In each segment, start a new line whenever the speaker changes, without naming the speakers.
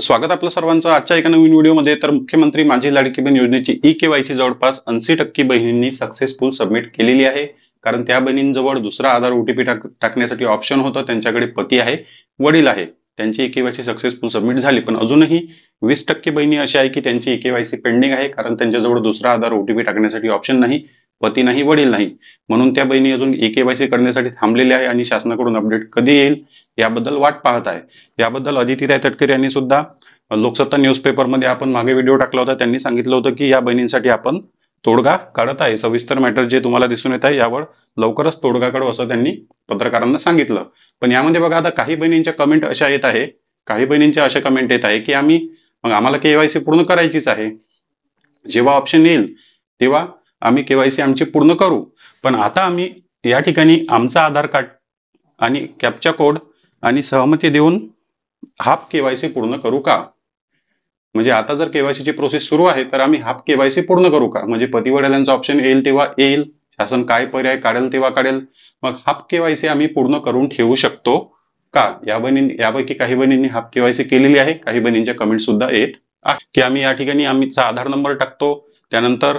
स्वागत आपलं सर्वांचं आजच्या एका नवीन व्हिडिओमध्ये. तर मुख्यमंत्री माझी लाडकी बहीण योजनेची ई-केवायसी जवळपास 80% बहिणींनी सक्सेसफुल सबमिट केलेली आहे. कारण त्या बहिणींजवळ दुसरा आधार ओटीपी टाकण्यासाठी ऑप्शन होतं. त्यांच्याकडे पती आहे, वडील आहे. त्यांची ई-केवायसी सक्सेसफुल सबमिट झाली. पण अजूनही 20% बहिणी अशा आहे की त्यांची ई-केवायसी पेंडिंग आहे. कारण त्यांच्याजवळ दुसरा आधार ओटीपी टाकण्यासाठी ऑप्शन नाही, पती नाही, वडील नाही. म्हणून त्या बहिणी अजून ई-केवायसी करण्यासाठी थांबलेल्या आहे आणि शासनाकडून अपडेट कधी येईल याबद्दल वाट पाहत आहे. याबद्दल अदितीताई तटकरे यांनी सुद्धा लोकसत्ता न्यूजपेपरमध्ये आपण मागे व्हिडिओ टाकला होता. त्यांनी सांगितलं होतं की या बहिणींसाठी आपण तोडगा काढत आहे. सविस्तर मॅटर जे तुम्हाला दिसून येत आहे यावर लवकरच तोडगा काढू असं त्यांनी पत्रकारांना सांगितलं. पण यामध्ये बघा, आता काही बहिणींच्या कमेंट अशा येत आहे, काही बहिणींच्या अशा कमेंट येत आहे की आम्हाला केवायसी पूर्ण करायचीच आहे. जेव्हा ऑप्शन येईल तेव्हा आम्ही केवायसी आमची पूर्ण करू. पण आता आम्ही या ठिकाणी आमचा आधार कार्ड आणि कॅप्चा कोड आणि सहमती देऊन हाफ केवायसी पूर्ण करू का? म्हणजे आता जर केवायसीची प्रोसेस सुरू आहे तर आम्ही हाफ केवायसी पूर्ण करू का? म्हणजे पती वडिलांचा ऑप्शन येईल तेव्हा येईल, शासन काय पर्याय काढेल तेव्हा काढेल, मग हाफ केवायसी आम्ही पूर्ण करून ठेवू शकतो का? यापैकी काही बहिणींनी हाफ केवायसी केलेली आहे. काही बहिणींच्या कमेंट सुद्धा येत आहे की आम्ही या ठिकाणी आमचा आधार नंबर टाकतो, त्यानंतर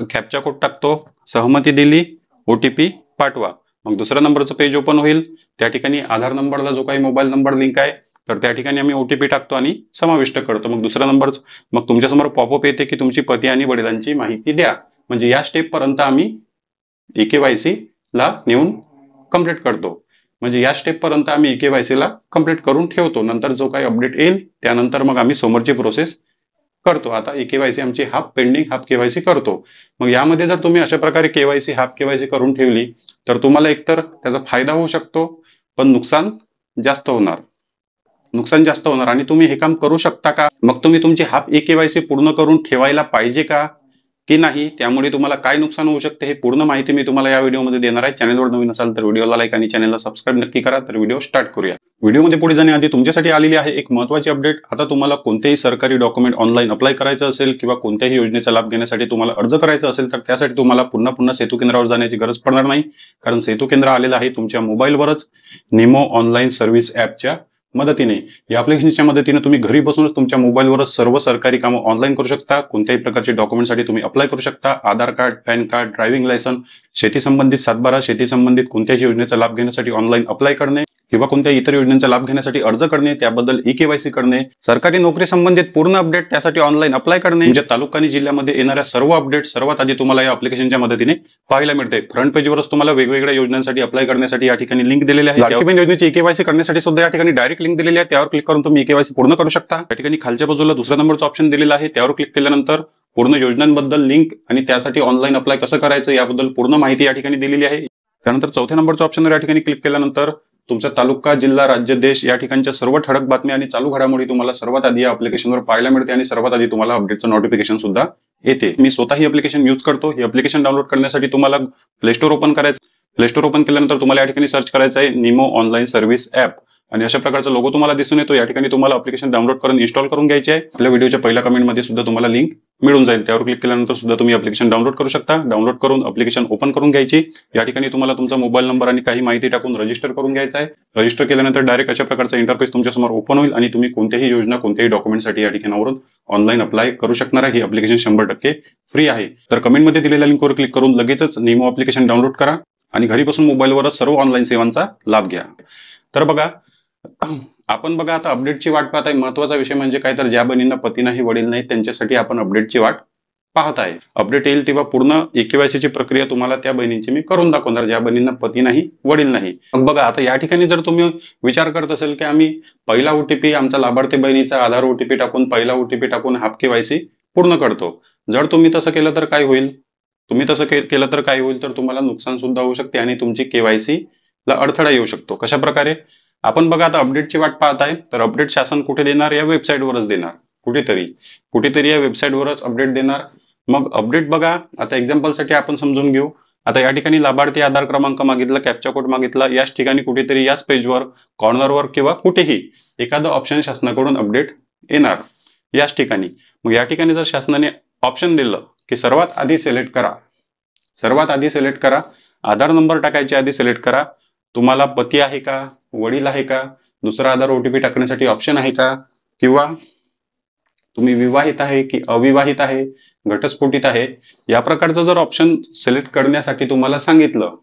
कॅप्चा कोड टाकतो, सहमती दिली, ओटीपी पाठवा. मग दुसऱ्या नंबरचं पेज ओपन होईल. त्या ठिकाणी आधार नंबरला जो काही मोबाईल नंबर लिंक आहे तर त्या ठिकाणी आम्ही ओटीपी टाकतो आणि समाविष्ट करतो. मग दुसरा नंबर, मग तुमच्यासमोर पॉपअप येते की तुमची पती आणि वडिलांची माहिती द्या. म्हणजे या स्टेप पर्यंत आम्ही ई-केवायसी ला नेऊन कंप्लीट करतो. म्हणजे या स्टेप पर्यंत आम्ही ई-केवायसी ला कंप्लीट करून ठेवतो. नंतर जो काही अपडेट येईल त्यानंतर मग आम्ही समोरची प्रोसेस करतो. आता ई-केवायसी आमची हाफ पेंडिंग, हाफ केवायसी करतो. मग यामध्ये जर तुम्ही अशा प्रकारे केवायसी हाफ केवायसी करून ठेवली तर तुम्हाला एकतर त्याचा फायदा होऊ शकतो, पण नुकसान जास्त होणार आणि तुम्ही हे काम करू शकता का? मग तुम्ही तुमची हाफ ई-केवायसी पूर्ण करून ठेवायला पाहिजे का की नाही? त्यामुळे तुम्हाला काय नुकसान होऊ शकते हे पूर्ण माहिती मी तुम्हाला या व्हिडिओमध्ये देणार आहे. चॅनलवर नवीन असाल तर व्हिडिओला लाईक आणि चॅनलला सबस्क्राईब नक्की करा. तर व्हिडिओ स्टार्ट करूया. व्हिडिओमध्ये पुढे जाण्याआधी तुमच्यासाठी आलेली आहे एक महत्त्वाची अपडेट. आता तुम्हाला कोणतेही सरकारी डॉक्युमेंट ऑनलाईन अप्लाय करायचं असेल किंवा कोणत्याही योजनेचा लाभ घेण्यासाठी तुम्हाला अर्ज करायचा असेल तर त्यासाठी तुम्हाला पुन्हा सेतू केंद्रावर जाण्याची गरज पडणार नाही. कारण सेतू केंद्र आलेलं आहे तुमच्या मोबाईलवरच निमो ऑनलाईन सर्व्हिस ॲपच्या मदतीने. या ॲप्लिकेशनच्या मदतीने तुम्ही घरी बसूनच तुमच्या मोबाईलवरच सर्व सरकारी कामं ऑनलाईन करू शकता. कोणत्याही प्रकारचे डॉक्युमेंटसाठी तुम्ही अप्लाय करू शकता. Aadhaar card, PAN card, driving licence, शेती संबंधित सातबारा, शेती संबंधित कोणत्याही योजनेचा लाभ घेण्यासाठी ऑनलाईन अप्लाय करणे किंवा कोणत्याही इतर योजनेचा लाभ घेण्यासाठी अर्ज करणे, त्याबद्दल ई-केवायसी करणे, सरकारी नोकरी संबंधित पूर्ण अपडेट त्यासाठी ऑनलाईन अप्लाय करणे. म्हणजे तालुका आणि जिल्ह्यामध्ये येणाऱ्या सर्व अपडेट सर्वात आधी तुम्हाला या ॲप्लिकेशनच्या मदतीने पाहायला मिळते. फ्रंट पेजवरच तुम्हाला वेगवेगळ्या योजनांसाठी अप्लाय करण्यासाठी या ठिकाणी लिंक दिलेली आहे. लाडकी बहीण योजनेची ई-केवायसी करण्यासाठी सुद्धा या ठिकाणी डायरेक्ट लिंक दिलेली आहे. त्यावर क्लिक करून तुम्ही ई-केवायसी पूर्ण करू शकता. या ठिकाणी खालच्या बाजूला दुसऱ्या नंबरचा ऑप्शन दिलेला आहे. त्यावर क्लिक केल्यानंतर पूर्ण योजनांबद्दल लिंक आणि त्यासाठी ऑनलाईन अप्लाय कसं करायचं याबद्दल पूर्ण माहिती या ठिकाणी दिलेली आहे. त्यानंतर चौथ्या नंबरच्या ऑप्शनवर या ठिकाणी क्लिक केल्यानंतर तुमचा तालुका, जिल्हा, राज्य, देश या ठिकाणच्या सर्व ठळक बातम्या आणि चालू घडामोडी तुम्हाला सर्वात आधी या ॲप्लिकेशनवर पाहायला मिळते आणि सर्वात आधी तुम्हाला अपडेटचं नोटिफिकेशन सुद्धा येते. मी स्वतः ही ॲप्लिकेशन यूज करतो. हे ॲप्लिकेशन डाउनलोड करण्यासाठी तुम्हाला प्ले स्टोर ओपन करायचं. प्ले स्टोर ओपन केल्यानंतर तुम्हाला या ठिकाणी सर्च करायचं आहे निमो ऑनलाईन सर्व्हिस ॲप आणि अशा प्रकारचा लोगो तुम्हाला दिसून येतो. या ठिकाणी तुम्हाला ॲप्लिकेशन डाउनलोड करून इन्स्टॉल करून घ्यायचे आहे. आपल्या व्हिडिओच्या पहिल्या कमेंटमध्ये सुद्धा तुम्हाला लिंक मिळून जाईल. त्यावर क्लिक केल्यानंतर सुद्धा तुम्ही ॲप्लिकेशन डाउनलोड करू शकता. डाउनलोड करून ॲप्लिकेशन ओपन करून घ्यायची. या ठिकाणी तुम्हाला तुमचा मोबाईल नंबर आणि काही माहिती टाकून रजिस्टर करून घ्यायचा आहे. रजिस्टर केल्यानंतर डायरेक्ट अशा प्रकारचा इंटरफेस तुमच्यासमोर ओपन होईल आणि तुम्ही कोणत्याही योजना, कोणत्याही डॉक्युमेंटसाठी या ठिकाणावरून ऑनलाईन अप्लाय करू शकणार आहे. ही ॲप्लिकेशन 100% फ्री आहे. तर कमेंटमध्ये दिलेल्या लिंकवर क्लिक करून लगेचच निमो ॲप्लिकेशन डाउनलोड करा आणि घरी बसून मोबाईलवरच सर्व ऑनलाईन सेवांचा लाभ घ्या. तर बघा, आपण बघा आता अपडेटची वाट पाहत आहे. महत्त्वाचा विषय म्हणजे काय, तर ज्या बहिणींना पती नाही, वडील नाही त्यांच्यासाठी आपण अपडेटची वाट पाहत आहे. अपडेट येईल तेव्हा पूर्ण ई-केवायसीची प्रक्रिया तुम्हाला त्या बहिणींची मी करून दाखवणार, ज्या बहिणींना पती नाही, वडील नाही. मग बघा, आता या ठिकाणी जर तुम्ही विचार करत असेल की आम्ही पहिला ओटीपी आमचा लाभार्थी बहिणीचा आधार ओटीपी टाकून, पहिला ओटीपी टाकून हाफ केवायसी पूर्ण करतो. जर तुम्ही तसं केलं तर काय होईल? तर तुम्हाला नुकसान सुद्धा होऊ शकते आणि तुमची केवायसी ला अडथळा येऊ शकतो. कशा प्रकारे? आपण बघा, आता अपडेटची वाट पाहत आहे तर अपडेट शासन कुठे देणार? या वेबसाईटवरच देणार. कुठेतरी या वेबसाईटवरच अपडेट देणार. मग अपडेट बघा, आता एक्झाम्पलसाठी आपण समजून घेऊ. आता या ठिकाणी लाभार्थी आधार क्रमांक मागितला, कॅप्चा कोड मागितला. याच ठिकाणी कुठेतरी याच पेजवर कॉर्नरवर किंवा कुठेही एखादं ऑप्शन शासनाकडून अपडेट येणार याच ठिकाणी. मग या ठिकाणी जर शासनाने ऑप्शन दिलं की सर्वात आधी सिलेक्ट करा, आधार नंबर टाकायच्या आधी सिलेक्ट करा, तुम्हाला पती आहे का, वडील आहे का, दुसरा आधार ओटीपी टाकण्यासाठी ऑप्शन आहे का, किंवा तुम्ही विवाहित आहे की अविवाहित आहे, घटस्फोटित आहे, या प्रकारचं जर ऑप्शन सिलेक्ट करण्यासाठी तुम्हाला सांगितलं,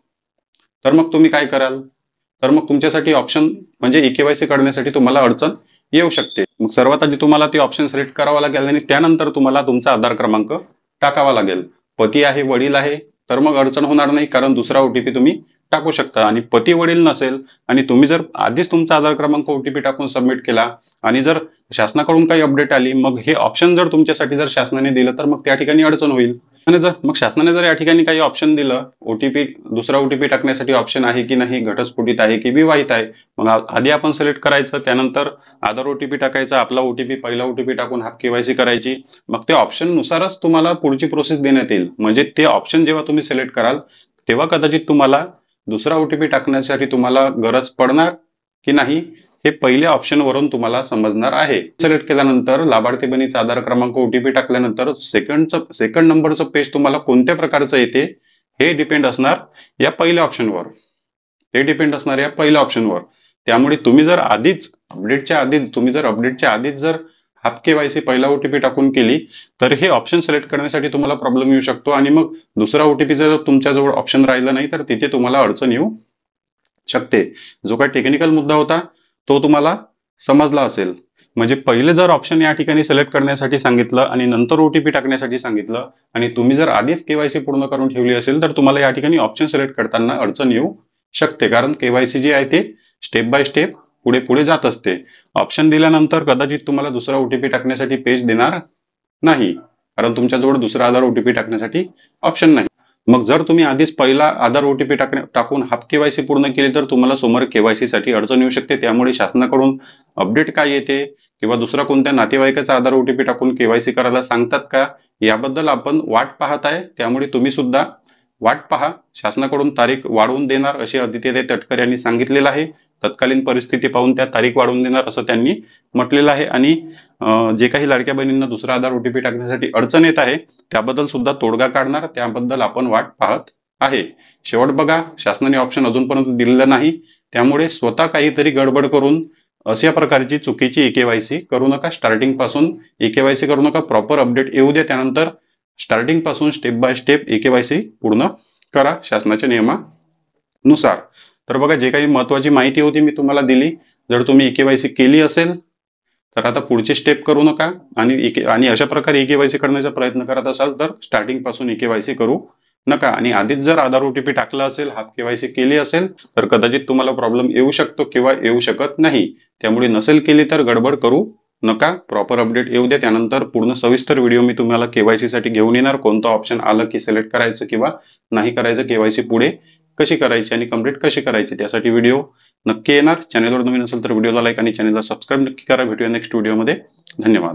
तर मग तुम्ही काय कराल? तर मग तुमच्यासाठी ऑप्शन म्हणजे ई-के-वाय-सी करण्यासाठी तुम्हाला अडचण येऊ शकते. मग सर्वात आधी तुम्हाला ते ऑप्शन सिलेक्ट करावं लागेल आणि त्यानंतर तुम्हाला तुमचा आधार क्रमांक टाकावा लागेल. पती आहे, वडील आहे, तर मग अडचण होणार नाही, कारण दुसरा ओटीपी तुम्ही टाकू शकता. आणि पती वडील नसेल आणि तुम्ही जर आधीच तुमचा आधार क्रमांक ओटीपी टाकून सबमिट केला आणि जर शासनाकडून काही अपडेट आली, मग हे ऑप्शन जर तुमच्यासाठी जर शासनाने दिलं, तर मग त्या ठिकाणी अडचण होईल. आणि मग शासनाने जर या ठिकाणी काही ऑप्शन दिलं, ओटीपी दुसरा ओटीपी टाकण्यासाठी ऑप्शन आहे की नाही, घटस्फोटित आहे की विवाहित आहे, मग आधी आपण सिलेक्ट करायचं, त्यानंतर आधार ओटीपी टाकायचा, आपला ओटीपी पहिला ओटीपी टाकून हाफ केवायसी करायची. मग त्या ऑप्शन नुसारच तुम्हाला पुढची प्रोसेस देण्यात येईल. म्हणजे ते ऑप्शन जेव्हा तुम्ही सिलेक्ट कराल, तेव्हा कदाचित तुम्हाला दुसरा ओटीपी टाकण्यासाठी तुम्हाला गरज पडणार की नाही, हे पहिल्या ऑप्शन वरून तुम्हाला समजणार आहे. सिलेक्ट केल्यानंतर लाभार्थी बहिणीचा आधार क्रमांक ओटीपी टाकल्यानंतर सेकंड नंबरचं पेज तुम्हाला कोणत्या प्रकारचं येते हे डिपेंड असणार या पहिल्या ऑप्शनवर. त्यामुळे तुम्ही जर अपडेटच्या आधीच जर हाफ केवायसी पहिला ओटीपी टाकून केली, तर हे ऑप्शन सिलेक्ट करण्यासाठी तुम्हाला प्रॉब्लेम येऊ शकतो आणि मग दुसरा ओटीपी जर तुमच्याजवळ ऑप्शन राहिला नाही, तर तिथे तुम्हाला अडचण येऊ शकते. जो काही टेक्निकल मुद्दा होता तो तुम्हाला समजला असेल. म्हणजे पहिले जर ऑप्शन या ठिकाणी सिलेक्ट करण्यासाठी सांगितलं आणि नंतर ओटीपी टाकण्यासाठी सांगितलं आणि तुम्ही जर आधीच केवायसी पूर्ण करून ठेवली असेल, तर तुम्हाला या ठिकाणी ऑप्शन सिलेक्ट करताना अडचण येऊ शकते. कारण केवायसी जी आहे ते स्टेप बाय स्टेप पुढे पुढे जात असते. ऑप्शन दिल्यानंतर कदाचित तुम्हाला दुसरा ओटीपी टाकण्यासाठी पेज देणार नाही, कारण तुमच्याजवळ दुसरा आधार ओटीपी टाकण्यासाठी ऑप्शन नाही. मग जर तुम्ही आधीच पहिला आधार ओटीपी टाकून हाफ केवायसी पूर्ण केली, तर तुम्हाला समोर केवायसी साठी अडचण येऊ शकते. त्यामुळे शासनाकडून अपडेट काय येते किंवा दुसरा कोणत्या नातेवाईकाचा आधार ओटीपी टाकून केवायसी करायला सांगतात का, याबद्दल आपण वाट पाहत आहे. त्यामुळे तुम्ही सुद्धा वाट पहा. शासनाकडून तारीख वाढवून देणार असे आदित्य तटकरे यांनी सांगितलेलं आहे. तत्कालीन परिस्थिती पाहून त्या तारीख वाढवून देणार असं त्यांनी म्हटलेलं आहे. आणि जे काही लाडक्या बहिणींना दुसरा आधार ओटीपी टाकण्यासाठी अडचण येत आहे, त्याबद्दल सुद्धा तोडगा काढणार. त्याबद्दल आपण वाट पाहत आहे. शेवट बघा, शासनाने ऑप्शन अजूनपर्यंत दिलेलं नाही. त्यामुळे स्वतः काहीतरी गडबड करून अशा प्रकारची चुकीची ई-के-वाय-सी करू नका. स्टार्टिंग पासून ई-के-वाय-सी करू नका. प्रॉपर अपडेट येऊ द्या, त्यानंतर स्टार्टिंग पासून स्टेप बाय स्टेप ई-के-वाय-सी पूर्ण करा शासनाच्या नियमानुसार. तर बघा, जे काही महत्वाची माहिती होती मी तुम्हाला दिली. जर तुम्ही ई-के-वाय-सी केली असेल, तर आता पुढची स्टेप करू नका आणि अशा प्रकारे ई-के-वाय-सी करण्याचा प्रयत्न करत असाल, तर स्टार्टिंग पासून ई-के-वाय-सी करू नका. आणि आधीच जर आधार ओटीपी टाकला असेल, हाफ केवायसी केली असेल, तर कदाचित तुम्हाला प्रॉब्लेम येऊ शकतो किंवा येऊ शकत नाही. त्यामुळे नसेल केली तर गडबड करू नका. प्रॉपर अपडेट येऊ द्या. त्यानंतर पूर्ण सविस्तर व्हिडिओ मी तुम्हाला केवायसी साठी घेऊन येणार. कोणतं ऑप्शन आलं की सिलेक्ट करायचं किंवा नाही करायचं, केवायसी पुढे कशी करायची आणि कंप्लीट कशी करायची, त्यासाठी व्हिडिओ नक्की येणार. चॅनलवर नवीन असेल तर व्हिडिओला लाईक आणि चॅनलला सबस्क्राईब नक्की करा. भेटूया नेक्स्ट व्हिडिओमध्ये. धन्यवाद.